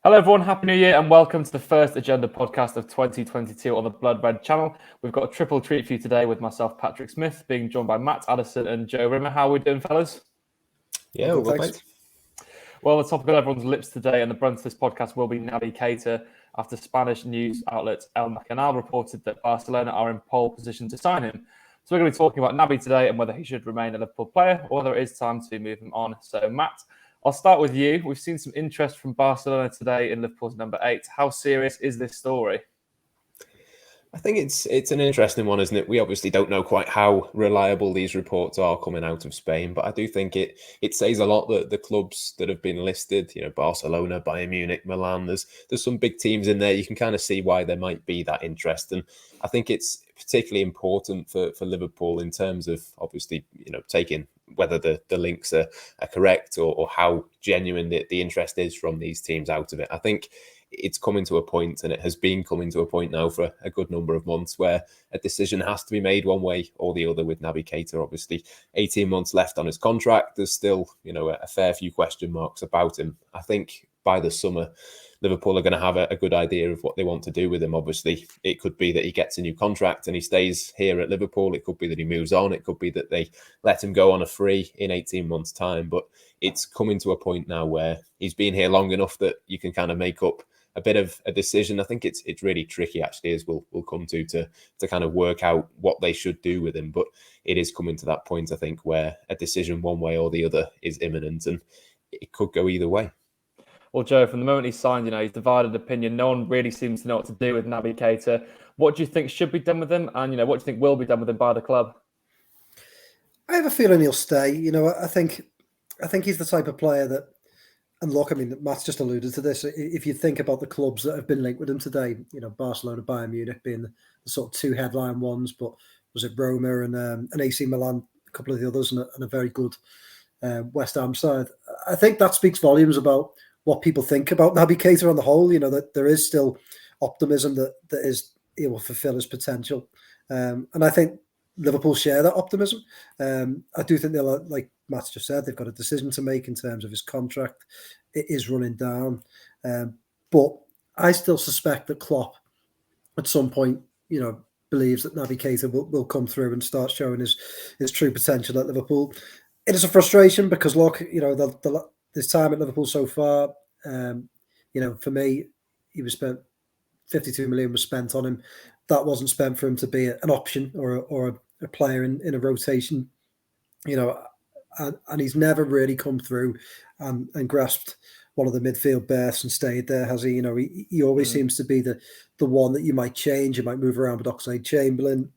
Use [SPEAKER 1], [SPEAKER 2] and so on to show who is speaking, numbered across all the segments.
[SPEAKER 1] Hello everyone, Happy New Year and welcome to the first Agenda podcast of 2022 on the Blood Red channel. We've got a triple treat for you today with myself, Patrick Smith, being joined by Matt, Addison and Joe Rimmer. How are we doing, fellas?
[SPEAKER 2] Yeah, well, thanks.
[SPEAKER 1] Well, the topic on everyone's lips today and the brunt of this podcast will be Naby Keita after Spanish news outlet El Nacional reported that Barcelona are in pole position to sign him. So we're going to be talking about Naby today and whether he should remain a Liverpool player or whether it is time to move him on. So Matt, I'll start with you. We've seen some interest from Barcelona today in Liverpool's number 8. How serious is this story?
[SPEAKER 2] I think it's an interesting one, isn't it? We obviously don't know quite how reliable these reports are coming out of Spain, but I do think it says a lot that the clubs that have been listed, Barcelona, Bayern Munich, Milan, there's some big teams in there. You can kind of see why there might be that interest. And I think it's particularly important for Liverpool in terms of obviously, taking whether the links are correct or how genuine the interest is from these teams out of it. I think it's coming to a point, and it has been coming to a point now for a good number of months, where a decision has to be made one way or the other with Naby Keita. Obviously, 18 months left on his contract. There's still, a fair few question marks about him. I think by the summer, Liverpool are going to have a good idea of what they want to do with him. Obviously, it could be that he gets a new contract and he stays here at Liverpool. It could be that he moves on. It could be that they let him go on a free in 18 months' time. But it's coming to a point now where he's been here long enough that you can kind of make up a bit of a decision. I think it's really tricky, actually, as we'll come to kind of work out what they should do with him. But it is coming to that point, I think, where a decision one way or the other is imminent, and it could go either way.
[SPEAKER 1] Well, Joe, from the moment he signed, he's divided opinion. No one really seems to know what to do with Naby Keita. What do you think should be done with him? And, what do you think will be done with him by the club?
[SPEAKER 3] I have a feeling he'll stay. I think he's the type of player that, and look, Matt's just alluded to this. If you think about the clubs that have been linked with him today, Barcelona, Bayern Munich being the sort of two headline ones, but was it Roma and AC Milan, a couple of the others, and a very good West Ham side. I think that speaks volumes about what people think about Naby Keita on the whole. That there is still optimism that he will fulfill his potential, and I think Liverpool share that optimism. I do think they'll, like Matt just said, they've got a decision to make in terms of his contract. It is running down, but I still suspect that Klopp, at some point, believes that Naby Keita will come through and start showing his true potential at Liverpool. It is a frustration because, look, this time at Liverpool so far, for me, he was spent 52 million was spent on him. That wasn't spent for him to be an option or a player in a rotation, and he's never really come through and grasped one of the midfield berths and stayed there, has he? He always seems to be the one that you might change. You might move around with Oxlade-Chamberlain,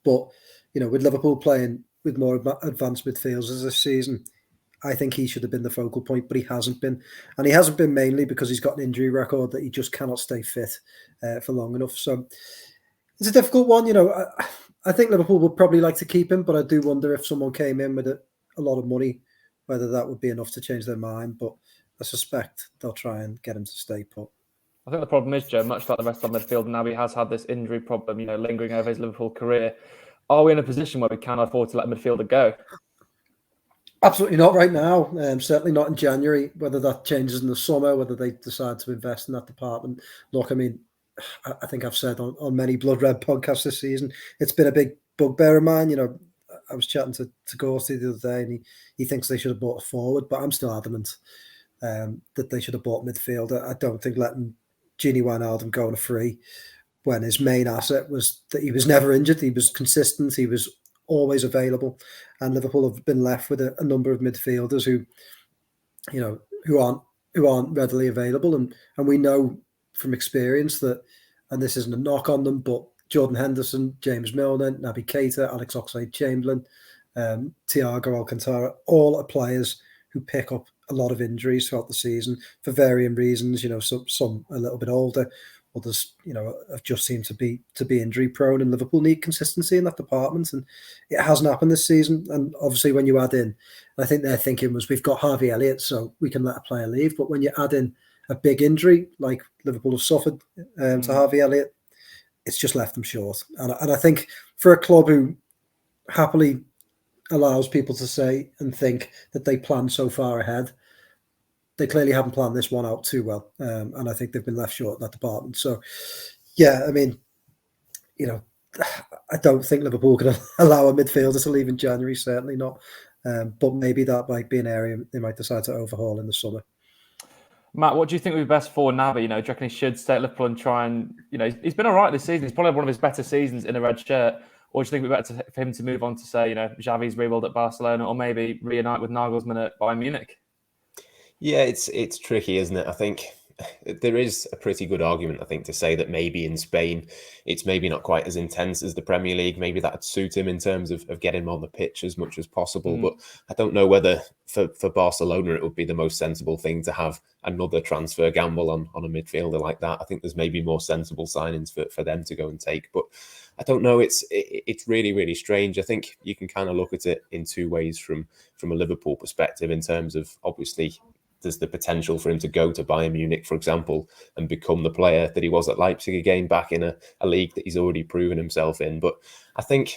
[SPEAKER 3] but with Liverpool playing with more advanced midfielders this season, I think he should have been the focal point, but he hasn't been. And he hasn't been mainly because he's got an injury record that he just cannot stay fit for long enough. So it's a difficult one. I think Liverpool would probably like to keep him, but I do wonder if someone came in with a lot of money, whether that would be enough to change their mind. But I suspect they'll try and get him to stay put.
[SPEAKER 1] I think the problem is, Joe, much like the rest of the midfield, now he has had this injury problem, lingering over his Liverpool career. Are we in a position where we can afford to let a midfielder go?
[SPEAKER 3] Absolutely not right now. Certainly not in January. Whether that changes in the summer, whether they decide to invest in that department. Look, I think I've said on many Blood Red podcasts this season, it's been a big bugbear of mine. I was chatting to Gorty the other day, and he thinks they should have bought a forward, but I'm still adamant that they should have bought midfielder. I don't think letting Gini Wijnaldum go on a free when his main asset was that he was never injured, he was consistent, he was always available, and Liverpool have been left with a number of midfielders who aren't readily available, and we know from experience that, and this isn't a knock on them, but Jordan Henderson, James Milner, Naby Keita, Alex Oxlade-Chamberlain, Thiago Alcantara, all are players who pick up a lot of injuries throughout the season for varying reasons. Some a little bit older, others, have just seemed to be injury prone, and Liverpool need consistency in that department, and it hasn't happened this season. And obviously, when you add in, I think their thinking was, we've got Harvey Elliott, so we can let a player leave. But when you add in a big injury like Liverpool have suffered to Harvey Elliott, it's just left them short. And I think for a club who happily allows people to say and think that they plan so far ahead, they clearly haven't planned this one out too well, and I think they've been left short in that department. So, yeah, I mean, I don't think Liverpool can allow a midfielder to leave in January. Certainly not. But maybe that might be an area they might decide to overhaul in the summer.
[SPEAKER 1] Matt, what do you think would be best for Naby? Do you reckon he should stay at Liverpool and try and, he's been all right this season. He's probably one of his better seasons in a red shirt. Or do you think it would be better for him to move on to, say, Xavi's rebuild at Barcelona, or maybe reunite with Nagelsmann at Bayern Munich?
[SPEAKER 2] Yeah, it's tricky, isn't it? I think there is a pretty good argument, I think, to say that maybe in Spain, it's maybe not quite as intense as the Premier League. Maybe that'd suit him in terms of getting him on the pitch as much as possible. But I don't know whether for Barcelona, it would be the most sensible thing to have another transfer gamble on a midfielder like that. I think there's maybe more sensible signings for them to go and take. But I don't know. It's really, really strange. I think you can kind of look at it in two ways from a Liverpool perspective, in terms of, obviously, there's the potential for him to go to Bayern Munich, for example, and become the player that he was at Leipzig again, back in a league that he's already proven himself in. But I think,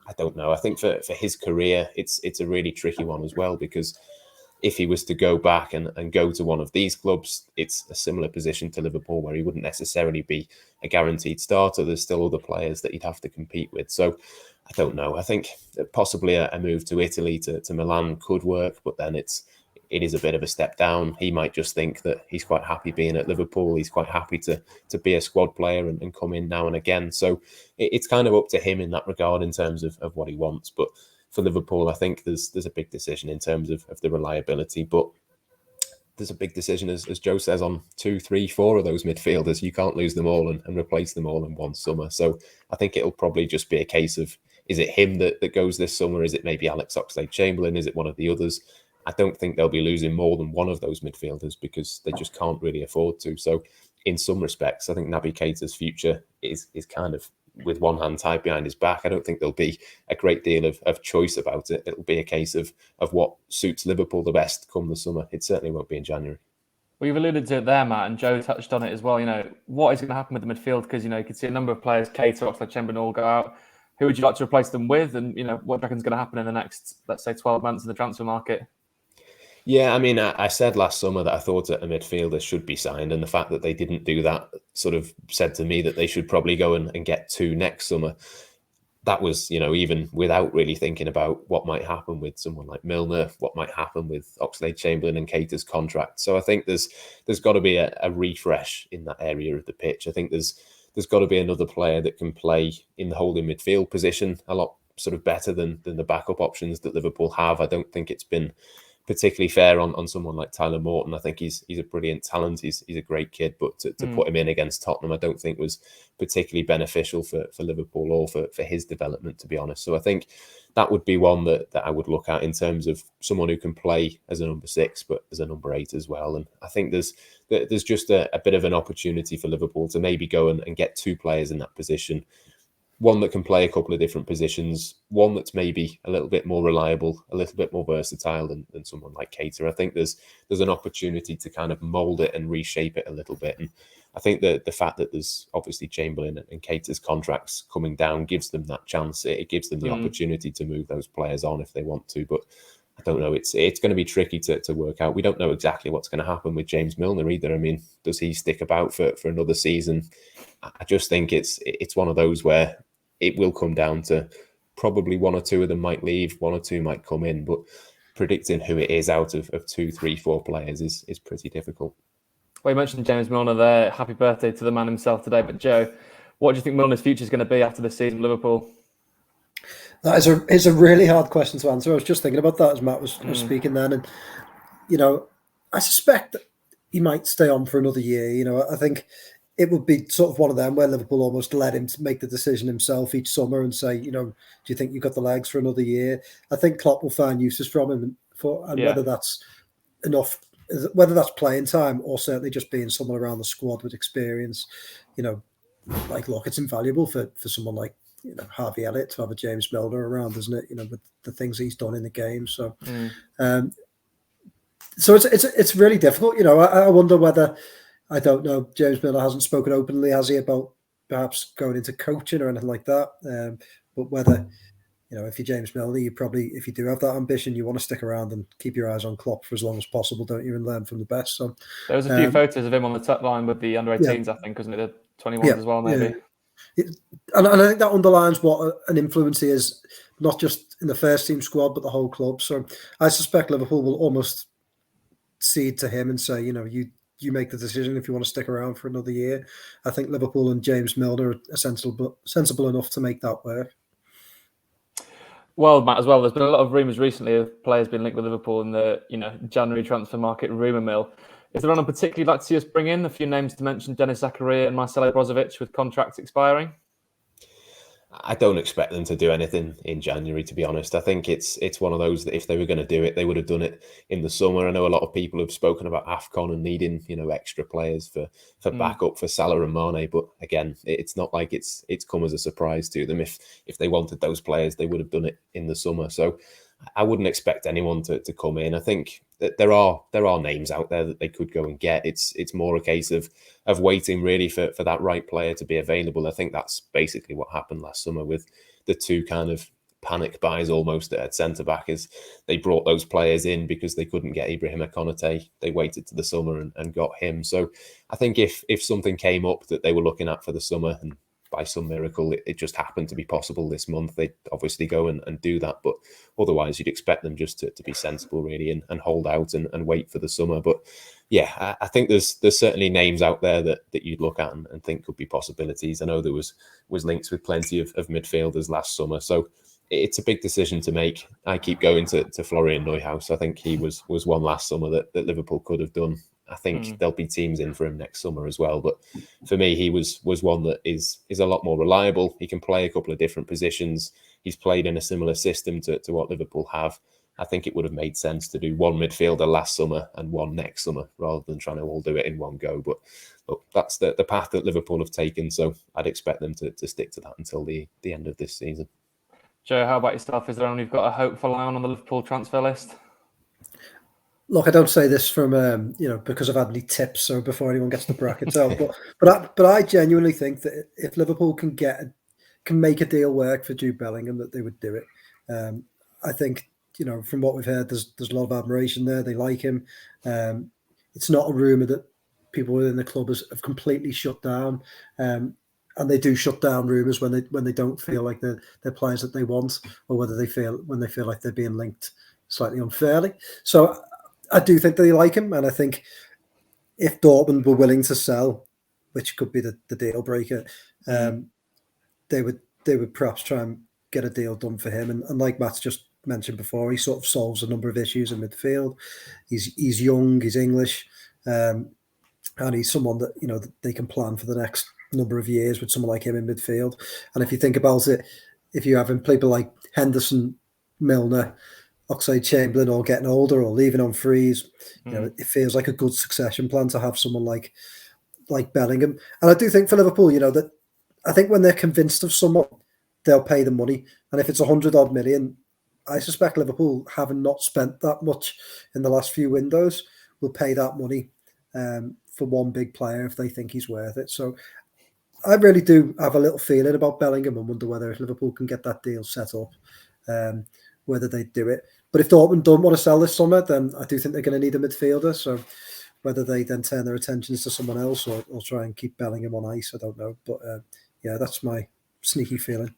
[SPEAKER 2] I don't know, I think for his career, it's a really tricky one as well, because if he was to go back and go to one of these clubs, it's a similar position to Liverpool, where he wouldn't necessarily be a guaranteed starter. There's still other players that he'd have to compete with. So I don't know. I think that possibly a move to Italy, to Milan, could work, but then it is a bit of a step down. He might just think that he's quite happy being at Liverpool. He's quite happy to be a squad player and come in now and again. So it's kind of up to him in that regard in terms of what he wants. But for Liverpool, I think there's a big decision in terms of the reliability. But there's a big decision, as Joe says, on 2, 3, 4 of those midfielders. You can't lose them all and replace them all in one summer. So I think it'll probably just be a case of, is it him that goes this summer? Is it maybe Alex Oxlade-Chamberlain? Is it one of the others? I don't think they'll be losing more than one of those midfielders, because they just can't really afford to. So in some respects, I think Naby Keita's future is kind of with one hand tied behind his back. I don't think there'll be a great deal of choice about it. It'll be a case of what suits Liverpool the best come the summer. It certainly won't be in January.
[SPEAKER 1] Well, you've alluded to it there, Matt, and Joe touched on it as well. What is going to happen with the midfield? Because, you could see a number of players, Keita, Oxlade-Chamberlain, all go out. Who would you like to replace them with? And, what do you reckon is going to happen in the next, let's say, 12 months in the transfer market?
[SPEAKER 2] Yeah, I mean, I said last summer that I thought a midfielder should be signed, and the fact that they didn't do that sort of said to me that they should probably go and get 2 next summer. That was, even without really thinking about what might happen with someone like Milner, what might happen with Oxlade-Chamberlain and Keita's contract. So I think there's got to be a refresh in that area of the pitch. I think there's got to be another player that can play in the holding midfield position a lot sort of better than the backup options that Liverpool have. I don't think it's been particularly fair on someone like Tyler Morton. I think he's a brilliant talent. He's a great kid, but to put him in against Tottenham, I don't think was particularly beneficial for Liverpool or for his development, to be honest. So I think that would be one that I would look at in terms of someone who can play as a number 6, but as a number 8 as well. And I think there's just a bit of an opportunity for Liverpool to maybe go and get 2 players in that position. One that can play a couple of different positions, one that's maybe a little bit more reliable, a little bit more versatile than someone like Keita. I think there's an opportunity to kind of mould it and reshape it a little bit. And I think that the fact that there's obviously Chamberlain and Keita's contracts coming down gives them that chance. It gives them the opportunity to move those players on if they want to. But I don't know. It's going to be tricky to work out. We don't know exactly what's going to happen with James Milner either. I mean, does he stick about for another season? I just think it's one of those where it will come down to probably 1 or 2 of them might leave, 1 or 2 might come in, but predicting who it is out of 2, 3, 4 players is pretty difficult.
[SPEAKER 1] Well, you mentioned James Milner there. Happy birthday to the man himself today. But Joe, what do you think Milner's future is going to be after this season with Liverpool?
[SPEAKER 3] That is a really hard question to answer. I was just thinking about that as Matt was speaking then. And, I suspect that he might stay on for another year. I think it would be sort of one of them where Liverpool almost let him to make the decision himself each summer and say, do you think you've got the legs for another year? I think Klopp will find uses from him whether that's enough, whether that's playing time or certainly just being someone around the squad with experience. Look, it's invaluable for someone like Harvey Elliott to have a James Milner around, isn't it? With the things he's done in the game. So, so it's really difficult. I wonder whether, I don't know, James Milner hasn't spoken openly, has he, about perhaps going into coaching or anything like that? But whether if you're James Milner, you probably, if you do have that ambition, you want to stick around and keep your eyes on Klopp for as long as possible, don't you, and learn from the best. So
[SPEAKER 1] there was a few photos of him on the top line with the under-18s, I think, wasn't it? The 21s as well, maybe.
[SPEAKER 3] And I think that underlines what an influence he is, not just in the first team squad, but the whole club. So I suspect Liverpool will almost cede to him and say, you make the decision if you want to stick around for another year. I think Liverpool and James Milner are sensible enough to make that work.
[SPEAKER 1] Well, Matt, as well, there's been a lot of rumours recently of players being linked with Liverpool in the January transfer market rumour mill. Is there anyone particularly like to see us bring in? A few names to mention: Denis Zakaria and Marcelo Brozovic, with contracts expiring.
[SPEAKER 2] I don't expect them to do anything in January, to be honest. I think it's one of those that if they were going to do it, they would have done it in the summer. I know a lot of people have spoken about AFCON and needing, extra players for backup for Salah and Mane. But again, it's not like it's come as a surprise to them. If they wanted those players, they would have done it in the summer. So I wouldn't expect anyone to come in. I think that there are names out there that they could go and get. It's more a case of waiting really for that right player to be available. I think that's basically what happened last summer with the two kind of panic buys almost at centre back, is they brought those players in because they couldn't get Ibrahim Konate. They waited to the summer and got him. So I think if something came up that they were looking at for the summer, and by some miracle it just happened to be possible this month, they'd obviously go and do that. But otherwise you'd expect them just to be sensible really and hold out and wait for the summer. But yeah, I think there's certainly names out there that you'd look at and think could be possibilities. I know there was links with plenty of midfielders last summer, so it's a big decision to make. I keep going to Florian Neuhaus. I think he was one last summer that Liverpool could have done. I think there'll be teams in for him next summer as well. But for me, he was one that is a lot more reliable. He can play a couple of different positions. He's played in a similar system to what Liverpool have. I think it would have made sense to do one midfielder last summer and one next summer rather than trying to all do it in one go. But look, that's the path that Liverpool have taken. So I'd expect them to stick to that until the end of this season.
[SPEAKER 1] Joe, how about yourself? Is there anyone you've got a hopeful eye on the Liverpool transfer list?
[SPEAKER 3] Look, I don't say this from because I've had any tips or before anyone gets the brackets out, but I genuinely think that if Liverpool can make a deal work for Jude Bellingham, that they would do it. I think from what we've heard, there's a lot of admiration there. They like him. It's not a rumor that people within the club have completely shut down, and they do shut down rumors when they don't feel like they're players that they want, or when they feel like they're being linked slightly unfairly. So I do think they like him, and I think if Dortmund were willing to sell, which could be the deal breaker, they would perhaps try and get a deal done for him. And like Matt's just mentioned before, he sort of solves a number of issues in midfield. He's young, he's English, and he's someone that that they can plan for the next number of years with someone like him in midfield. And if you think about it, if you have people like Henderson, Milner, Oxlade-Chamberlain all getting older or leaving on frees, it feels like a good succession plan to have someone like Bellingham. And I do think for Liverpool, that I think when they're convinced of someone, they'll pay the money. And if it's 100-odd million, I suspect Liverpool, having not spent that much in the last few windows, will pay that money for one big player if they think he's worth it. So I really do have a little feeling about Bellingham and wonder whether if Liverpool can get that deal set up, whether they do it. But if Dortmund don't want to sell this summer, then I do think they're going to need a midfielder. So whether they then turn their attentions to someone else or try and keep Bellingham on ice, I don't know. But that's my sneaky feeling.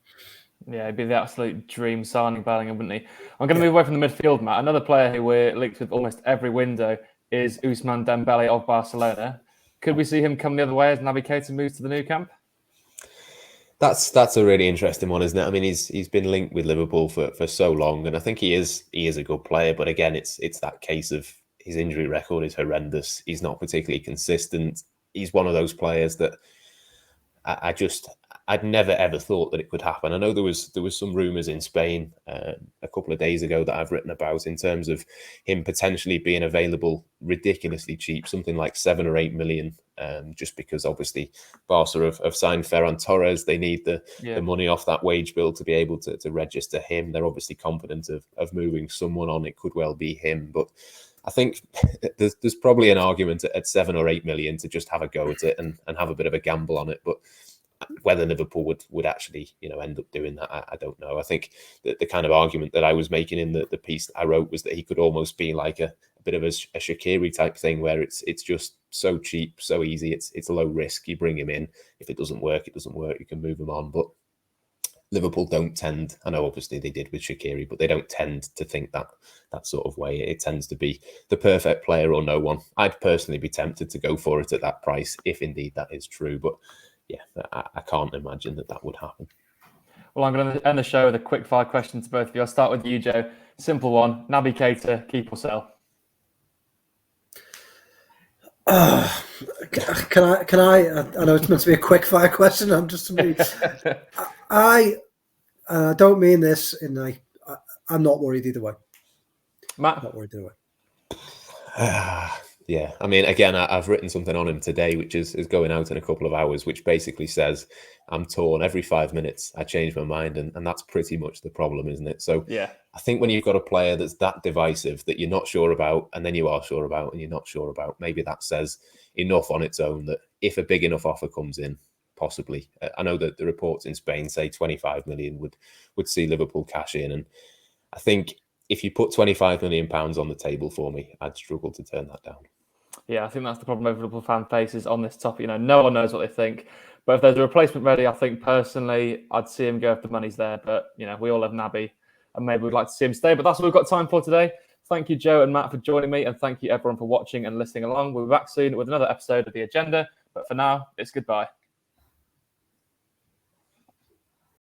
[SPEAKER 1] Yeah, it'd be the absolute dream signing, Bellingham, wouldn't he? I'm going to move away from the midfield, Matt. Another player who we're linked with almost every window is Ousmane Dembele of Barcelona. Could we see him come the other way as Naby Keita moves to the new camp?
[SPEAKER 2] That's a really interesting one, isn't it? I mean, he's been linked with Liverpool for so long, and I think he is a good player. But again, it's that case of his injury record is horrendous. He's not particularly consistent. He's one of those players that I'd never ever thought that it could happen. I know there was some rumours in Spain a couple of days ago that I've written about in terms of him potentially being available ridiculously cheap, something like 7 or 8 million, just because obviously Barca have signed Ferran Torres. They need the money off that wage bill to be able to register him. They're obviously confident of moving someone on. It could well be him, but I think there's probably an argument at 7 or 8 million to just have a go at it and have a bit of a gamble on it. But Whether Liverpool would actually, end up doing that, I don't know. I think that the kind of argument that I was making in the piece that I wrote was that he could almost be like a bit of a Shaqiri type thing, where it's just so cheap, so easy. It's low risk. You bring him in. If it doesn't work, it doesn't work. You can move him on. But Liverpool don't tend, I know obviously they did with Shaqiri, but they don't tend to think that sort of way. It tends to be the perfect player or no one. I'd personally be tempted to go for it at that price, if indeed that is true. But yeah, I can't imagine that would happen.
[SPEAKER 1] Well, I'm going to end the show with a quick fire question to both of you. I'll start with you, Joe. Simple one. Naby Keita, keep or sell?
[SPEAKER 3] Can I know it's meant to be a quick fire question. I'm just I don't mean this in I'm not worried either way.
[SPEAKER 1] Matt?
[SPEAKER 3] Not worried either way.
[SPEAKER 2] Yeah, I mean, again, I've written something on him today, which is going out in a couple of hours, which basically says I'm torn every 5 minutes. I change my mind, and that's pretty much the problem, isn't it? So
[SPEAKER 1] yeah,
[SPEAKER 2] I think when you've got a player that's that divisive that you're not sure about, and then you are sure about, and you're not sure about, maybe that says enough on its own that if a big enough offer comes in, possibly. I know that the reports in Spain say 25 million would see Liverpool cash in, and I think if you put 25 million pounds on the table for me, I'd struggle to turn that down.
[SPEAKER 1] Yeah, I think that's the problem Liverpool fan faces on this topic. No one knows what they think. But if there's a replacement ready, I think personally, I'd see him go if the money's there. But, we all have Naby and maybe we'd like to see him stay. But that's what we've got time for today. Thank you, Joe and Matt, for joining me. And thank you, everyone, for watching and listening along. We'll be back soon with another episode of The Agenda. But for now, it's goodbye.